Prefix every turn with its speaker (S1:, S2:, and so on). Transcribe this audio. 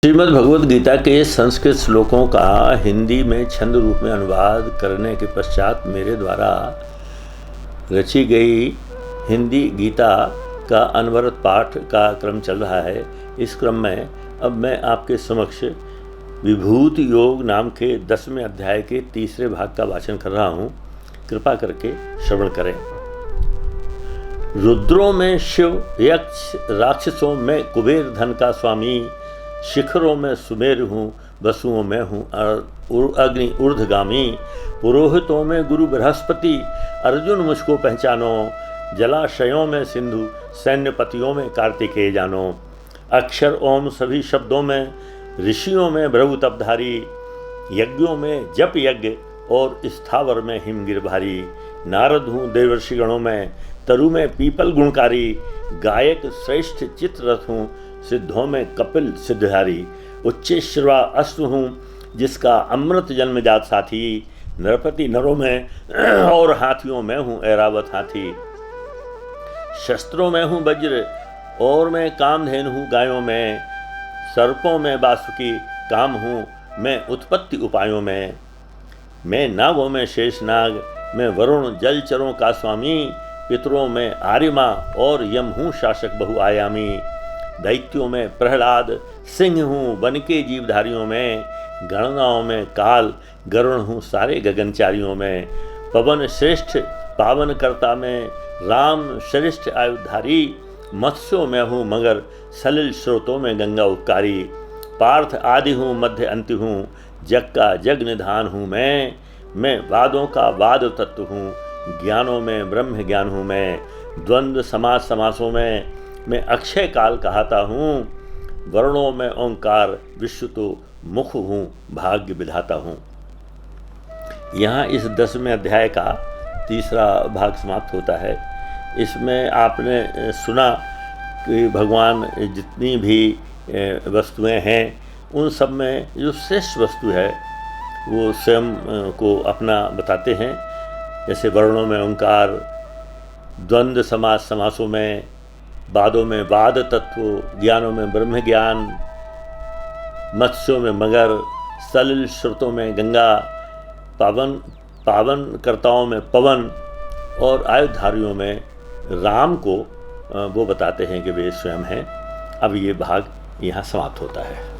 S1: श्रीमद् भगवद गीता के संस्कृत श्लोकों का हिंदी में छंद रूप में अनुवाद करने के पश्चात मेरे द्वारा रची गई हिंदी गीता का अनवरत पाठ का क्रम चल रहा है। इस क्रम में अब मैं आपके समक्ष विभूति योग नाम के 10वें अध्याय के तीसरे भाग का वाचन कर रहा हूँ। कृपा करके श्रवण करें। रुद्रों में शिव, यक्ष, राक्षसों में कुबेर धन का स्वामी, शिखरों में सुमेर हूँ, वसुओं में हूँ अग्नि ऊर्ध्वगामी, पुरोहितों में गुरु बृहस्पति, अर्जुन मुझको पहचानो, जलाशयों में सिंधु, सैन्यपतियों में कार्तिकेय जानो, अक्षर ओम सभी शब्दों में, ऋषियों में भ्रभुतपधारी, यज्ञों में जप यज्ञ और स्थावर में हिमगिर भारी, नारद हूँ देवर्षिगणों में, तरु में पीपल गुणकारी, गायक श्रेष्ठ चित्ररथ हूँ, सिद्धों में कपिल सिद्धधारी, उच्चेश्वरा अश्व हूँ जिसका अमृत जन्मजात साथी, नरपति नरों में और हाथियों में हूँ ऐरावत हाथी, शस्त्रों में हूँ वज्र और मैं कामधेनु हूँ गायों में, सर्पों में बासुकी काम हूँ मैं उत्पत्ति उपायों में, मैं नागों में शेषनाग, मैं वरुण जलचरों का स्वामी, पितरों में आर्यमा और यम हूँ शासक बहुआयामी, दैत्यों में प्रहलाद, सिंह हूँ वन के जीवधारियों में, गणनाओं में काल, गरुण हूँ सारे गगनचारियों में, पवन श्रेष्ठ पावन कर्ता में, राम श्रेष्ठ आयुधारी, मत्स्यों में हूँ मगर, सलिल स्रोतों में गंगा उपकारी, पार्थ आदि हूँ मध्य अंत हूँ, जग का जग निधान हूँ मैं वादों का वाद तत्व हूँ, ज्ञानों में ब्रह्म ज्ञान हूँ मैं, समासों में मैं अक्षय काल कहता हूँ, वर्णों में ओंकार, विश्व तो मुख हूँ भाग्य विधाता हूँ। यहाँ इस 10वें अध्याय का तीसरा भाग समाप्त होता है। इसमें आपने सुना कि भगवान जितनी भी वस्तुएं हैं उन सब में जो श्रेष्ठ वस्तु है वो स्वयं को अपना बताते हैं। जैसे वर्णों में ओंकार, द्वंद्व समासों में, वादों में वाद तत्व, ज्ञानों में ब्रह्म ज्ञान, मत्स्यों में मगर, सलिल श्रुतों में गंगा, पावन कर्ताओं में पवन और आयुधारियों में राम को वो बताते हैं कि वे स्वयं हैं। अब ये भाग यहाँ समाप्त होता है।